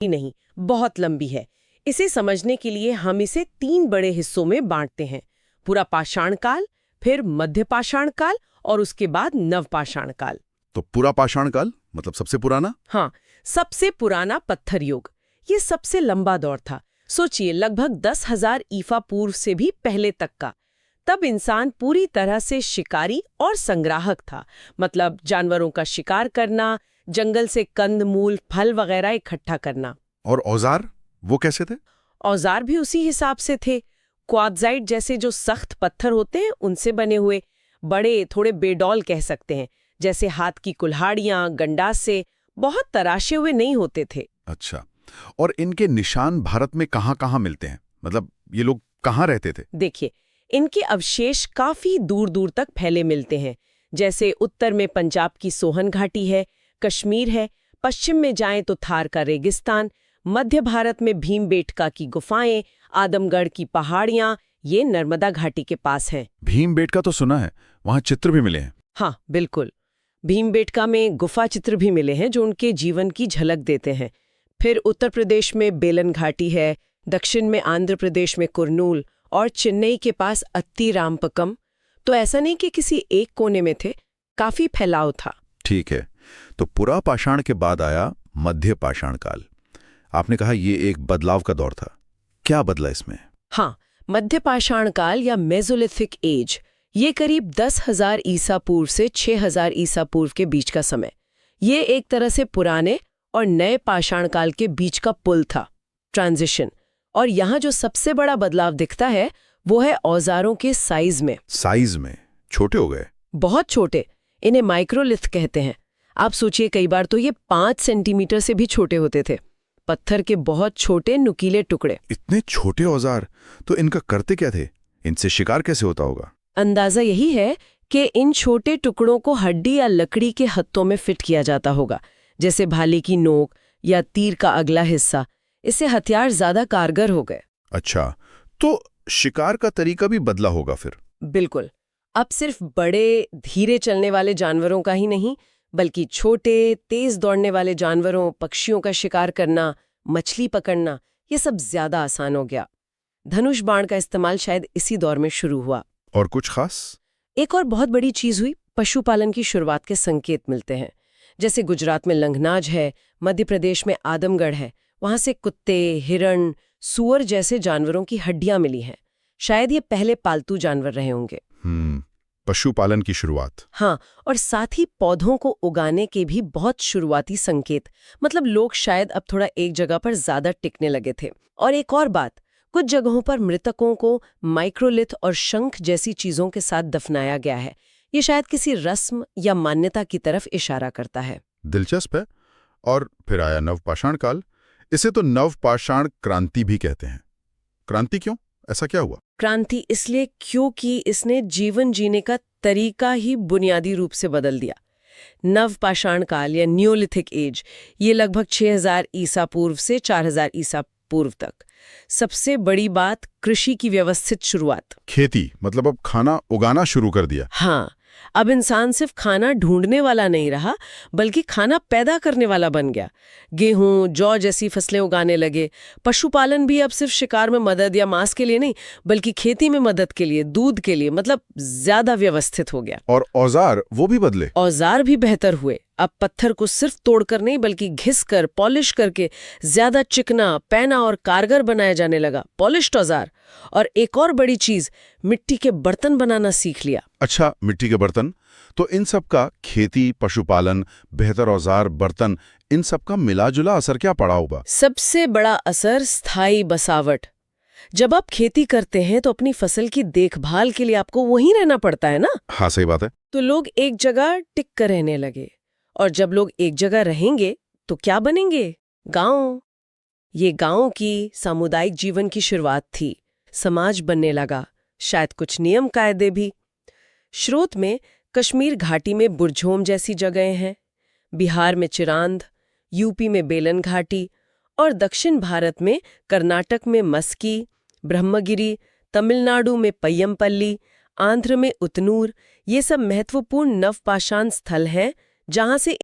ही नहीं, बहुत लंबी है। इसे समझने के लिए हम इसे 3 बड़े हिस्सों में बांटते हैं। पूरा पाषाण काल, फिर मध्य पाषाण काल और उसके बाद नवपाषाण काल। तो पूरा पाषाण काल मतलब सबसे पुराना? हाँ, सबसे पुराना पत्थर युग। ये सबसे लंबा दौर था। सोचिए, लगभग 10,000 ईसा पूर्व से भी पहले तक का। तब इंसान पूरी तरह से शिकारी और संग्राहक था। मतलब जानवरों का शिकार करना, जंगल से कंद मूल फल वगैरह इकट्ठा करना। और औजार वो कैसे थे? औजार भी उसी हिसाब से थे। क्वार्ट्जाइट जैसे जो सख्त पत्थर होते हैं उनसे बने हुए, बड़े थोड़े बेडौल कह सकते हैं, जैसे हाथ की कुल्हाड़ियां, गंडास से, बहुत तराशे हुए नहीं होते थे। अच्छा, और इनके निशान भारत में कहाँ-कहाँ मिलते हैं? मतलब ये लोग कहाँ रहते थे? देखिए, इनके अवशेष काफी दूर दूर तक फैले मिलते हैं। जैसे उत्तर में पंजाब की सोहन घाटी है, कश्मीर है, पश्चिम में जाएं तो थार का रेगिस्तान, मध्य भारत में भीमबेटका की गुफाएं, आदमगढ़ की पहाड़ियां, ये नर्मदा घाटी के पास हैं। भीमबेटका तो सुना है, वहाँ चित्र भी मिले हैं। हाँ, बिल्कुल। भीमबेटका में गुफा चित्र भी मिले हैं जो उनके जीवन की झलक देते हैं। फिर उत्तर प्रदेश में बेलन घाटी है, दक्षिण में आंध्र प्रदेश में कुरनूल और चेन्नई के पास अत्तिरामपक्कम। तो ऐसा नहीं कि किसी एक कोने में थे, काफी फैलाव था। ठीक है, तो पुरा पाषाण के बाद आया मध्य पाषाण काल। आपने कहा ये एक बदलाव का दौर था, क्या बदला इसमें? हाँ, मध्य पाषाण काल या मेसोलिथिक एज, ये करीब 10,000 ईसा पूर्व से 6,000 ईसा पूर्व के बीच का समय। ये एक तरह से पुराने और नए पाषाण काल के बीच का पुल था, ट्रांजिशन। और यहाँ जो सबसे बड़ा बदलाव दिखता है वो है औजारों के साइज में। साइज में छोटे हो गए? बहुत छोटे, इन्हें माइक्रोलिथ कहते हैं। आप सोचिए, कई बार तो ये 5 सेंटीमीटर से भी छोटे होते थे। पत्थर के बहुत छोटे नुकीले टुकड़े। इतने छोटे औजार, तो इनका करते क्या थे? इनसे शिकार कैसे होता होगा? अंदाजा यही है कि इन छोटे टुकड़ों को हड्डी या लकड़ी के हत्थों में फिट किया जाता होगा, जैसे भाले की नोक या तीर का अगला हिस्सा। इससे हथियार ज्यादा कारगर हो गए। अच्छा, तो शिकार का तरीका भी बदला होगा फिर? बिल्कुल। अब सिर्फ बड़े धीरे चलने वाले जानवरों का ही नहीं, बल्कि छोटे तेज दौड़ने वाले जानवरों, पक्षियों का शिकार करना, मछली पकड़ना, ये सब ज्यादा आसान हो गया। धनुष बाण का इस्तेमाल शायद इसी दौर में शुरू हुआ। और कुछ खास? एक और बहुत बड़ी चीज हुई, पशुपालन की शुरुआत के संकेत मिलते हैं। जैसे गुजरात में लंगनाज है, मध्य प्रदेश में आदमगढ़ है, वहां से कुत्ते, हिरण, सूअर जैसे जानवरों की हड्डियां मिली हैं। शायद ये पहले पालतू जानवर रहे होंगे। पशुपालन की शुरुआत। हाँ, और साथ ही पौधों को उगाने के भी बहुत शुरुआती संकेत। मतलब लोग शायद अब थोड़ा एक जगह पर ज्यादा टिकने लगे थे। और एक और बात, कुछ जगहों पर मृतकों को माइक्रोलिथ और शंख जैसी चीजों के साथ दफनाया गया है। ये शायद किसी रस्म या मान्यता की तरफ इशारा करता है। दिलचस्प है। और फिर आया नवपाषाण काल। इसे तो नवपाषाण क्रांति भी कहते हैं। क्रांति क्यों? ऐसा क्या हुआ? क्रांति इसलिए क्योंकि इसने जीवन जीने का तरीका ही बुनियादी रूप से बदल दिया। नवपाषाण काल या न्यूलिथिक एज, ये लगभग 6,000 ईसा पूर्व से 4,000 ईसा पूर्व तक। सबसे बड़ी बात, कृषि की व्यवस्थित शुरुआत। खेती मतलब अब खाना उगाना शुरू कर दिया। हाँ, अब इंसान सिर्फ खाना ढूंढने वाला नहीं रहा, बल्कि खाना पैदा करने वाला बन गया। गेहूं, जौ जैसी फसलें उगाने लगे। पशुपालन भी अब सिर्फ शिकार में मदद या मांस के लिए नहीं, बल्कि खेती में मदद के लिए, दूध के लिए, मतलब ज्यादा व्यवस्थित हो गया। और औजार वो भी बदले। औजार भी बेहतर हुए। अब पत्थर को सिर्फ तोड़कर नहीं, बल्कि घिसकर, पॉलिश करके ज्यादा चिकना, पैना और कारगर बनाया जाने लगा। पॉलिश्ड औजार। और एक और बड़ी चीज, मिट्टी के बर्तन बनाना सीख लिया। अच्छा, मिट्टी के बर्तन। तो इन सब का खेती, पशुपालन, बेहतर औजार, बर्तन, इन सब का मिला-जुला असर क्या पड़ा होगा? सबसे बड़ा असर स्थायी बसावट। जब आप खेती करते हैं तो अपनी फसल की देखभाल के लिए आपको वहीं रहना पड़ता है ना। हाँ, सही बात है। तो लोग एक जगह टिक कर रहने लगे। और जब लोग एक जगह रहेंगे तो क्या बनेंगे? गांव। ये गांव की सामुदायिक जीवन की शुरुआत थी। समाज बनने लगा, शायद कुछ नियम कायदे भी। स्रोत में कश्मीर घाटी में बुरझोम जैसी जगहें हैं, बिहार में चिरांद, यूपी में बेलन घाटी और दक्षिण भारत में कर्नाटक में मस्की, ब्रह्मगिरी, तमिलनाडु में पय्यमपल्ली, आंध्र में उतनूर। ये सब महत्वपूर्ण नवपाषाण स्थल हैं जहां से